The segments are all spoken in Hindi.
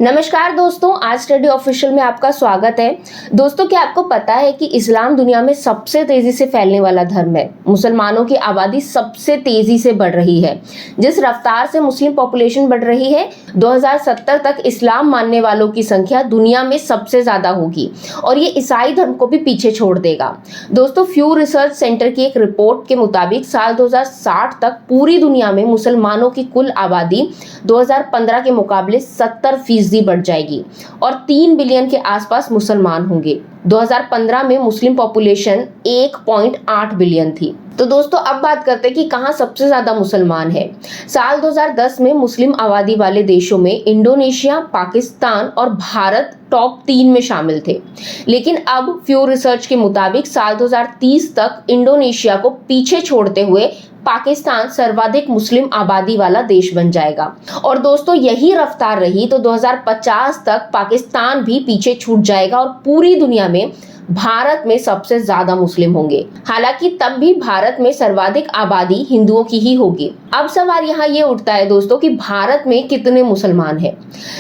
नमस्कार दोस्तों, आज स्टडी ऑफिशियल में आपका स्वागत है। दोस्तों, क्या आपको पता है कि इस्लाम दुनिया में सबसे तेजी से फैलने वाला धर्म है। मुसलमानों की आबादी सबसे तेजी से बढ़ रही है। जिस रफ्तार से मुस्लिम पॉपुलेशन बढ़ रही है, 2070 तक इस्लाम मानने वालों की संख्या दुनिया में सबसे ज्यादा होगी और ये ईसाई धर्म को भी पीछे छोड़ देगा। दोस्तों, फ्यू रिसर्च सेंटर की एक रिपोर्ट के मुताबिक साल 2060 तक पूरी दुनिया में मुसलमानों की कुल आबादी 2015 के मुकाबले 70% बढ़ जाएगी और 3 बिलियन के आसपास मुसलमान होंगे। 2015 में मुस्लिम पॉपुलेशन 1.8 बिलियन थी। तो दोस्तों, अब बात करते हैं कि कहां सबसे ज्यादा मुसलमान है। साल 2010 में मुस्लिम आबादी वाले देशों में इंडोनेशिया, पाकिस्तान और भारत टॉप 3 में शामिल थे। लेकिन अब फ्यू रिसर्च के मुताबिक साल 2030 तक इंडोनेशिया को पीछे छोड़ते हुए पाकिस्तान सर्वाधिक मुस्लिम आबादी वाला देश बन जाएगा। और दोस्तों, यही रफ्तार रही तो 2050 तक पाकिस्तान भी पीछे छूट जाएगा और पूरी दुनिया में भारत में सबसे ज्यादा मुस्लिम होंगे। हालांकि तब भी भारत में सर्वाधिक आबादी हिंदुओं की ही होगी। अब सवाल यहाँ ये उठता है दोस्तों कि भारत में कितने मुसलमान हैं।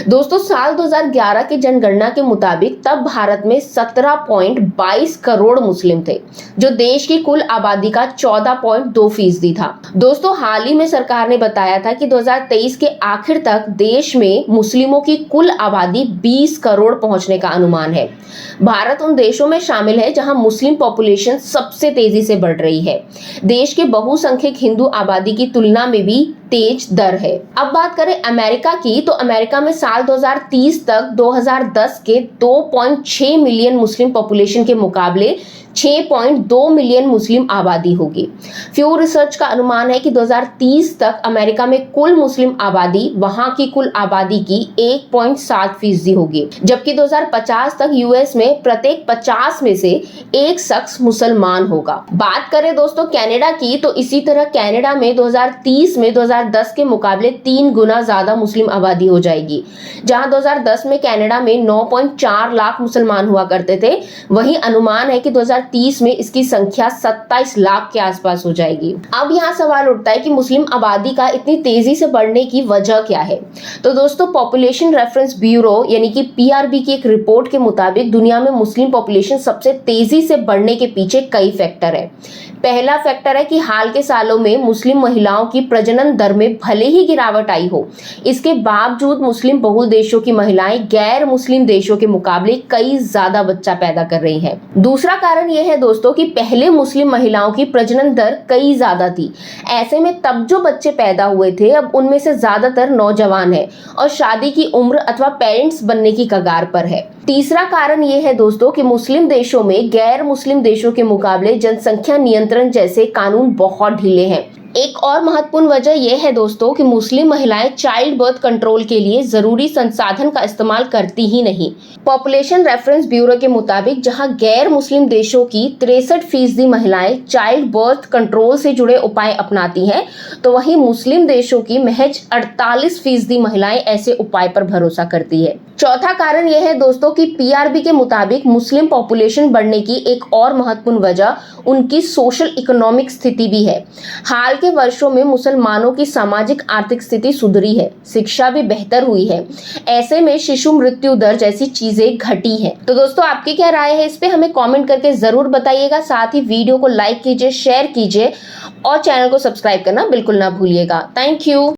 दोस्तों, साल 2011 की जनगणना के मुताबिक तब भारत में 17.22 करोड़ मुस्लिम थे, जो देश की कुल आबादी का 14.2% था। दोस्तों, हाल ही में सरकार ने बताया था कि 2023 के आखिर तक देश में मुस्लिमों की कुल आबादी 20 करोड़ पहुंचने का अनुमान है। भारत उन देशों में शामिल है जहां मुस्लिम पॉपुलेशन सबसे तेजी से बढ़ रही है। देश के बहुसंख्यक हिंदू आबादी की तुलना में भी तेज दर है। अब बात करें अमेरिका की, तो अमेरिका में साल 2030 तक 2010 के 2.6 मिलियन मुस्लिम पॉपुलेशन के मुकाबले 6.2 मिलियन मुस्लिम आबादी होगी। फ्यू रिसर्च का अनुमान है कि 2030 तक अमेरिका में कुल मुस्लिम आबादी वहां की कुल आबादी की 1.7% होगी, जबकि 2050 तक यूएस में प्रत्येक 50 में से एक शख्स मुसलमान होगा। बात करें दोस्तों कनाडा की, तो इसी तरह कनाडा में 2030 में 2010 के मुकाबले 3 गुना ज्यादा मुस्लिम आबादी हो जाएगी। जहां 2010 में कनाडा में 9.4 लाख मुसलमान हुआ करते थे, वहीं अनुमान है कि 2030 में इसकी संख्या 27 लाख के आसपास हो जाएगी। अब यहाँ सवाल उठता है कि मुस्लिम आबादी का इतनी तेजी से बढ़ने की वजह क्या है। तो दोस्तों, पॉपुलेशन रेफरेंस ब्यूरो यानी कि पीआरबी की एक रिपोर्ट के मुताबिक दुनिया में मुस्लिम पॉपुलेशन सबसे तेजी से बढ़ने के पीछे कई फैक्टर है। पहला फैक्टर है कि हाल के सालों में मुस्लिम महिलाओं की प्रजनन दर में भले ही गिरावट आई हो, इसके बावजूद मुस्लिम बहुल देशों की महिलाएं गैर मुस्लिम देशों के मुकाबले कई ज्यादा बच्चा पैदा कर रही हैं। दूसरा कारण यह है दोस्तों कि पहले मुस्लिम महिलाओं की प्रजनन दर कई ज्यादा थी। ऐसे में तब जो बच्चे पैदा हुए थे, अब उनमें से ज्यादातर नौजवान है और शादी की उम्र अथवा पेरेंट्स बनने की कगार पर है। तीसरा कारण यह है दोस्तों कि मुस्लिम देशों में गैर मुस्लिम देशों के मुकाबले जनसंख्या नियंत्रण जैसे कानून बहुत ढीले हैं। एक और महत्वपूर्ण वजह यह है दोस्तों कि मुस्लिम महिलाएं चाइल्ड बर्थ कंट्रोल के लिए जरूरी संसाधन का इस्तेमाल करती ही नहीं। पॉपुलेशन रेफरेंस ब्यूरो के मुताबिक जहां गैर मुस्लिम देशों की 63% महिलाएं चाइल्ड बर्थ कंट्रोल से जुड़े उपाय अपनाती हैं, तो वहीं मुस्लिम देशों की महज 48% महिलाएं ऐसे उपाय पर भरोसा करती है। चौथा कारण यह है दोस्तों कि पीआरबी के मुताबिक मुस्लिम पॉपुलेशन बढ़ने की एक और महत्वपूर्ण वजह उनकी सोशल इकोनॉमिक स्थिति भी है। हाल के वर्षों में मुसलमानों की सामाजिक आर्थिक स्थिति सुधरी है, शिक्षा भी बेहतर हुई है। ऐसे में शिशु मृत्यु दर जैसी चीजें घटी हैं। तो दोस्तों, आपकी क्या राय है इस पे हमें कमेंट करके जरूर बताइएगा। साथ ही वीडियो को लाइक कीजिए, शेयर कीजिए और चैनल को सब्सक्राइब करना बिल्कुल ना भूलिएगा। Thank you.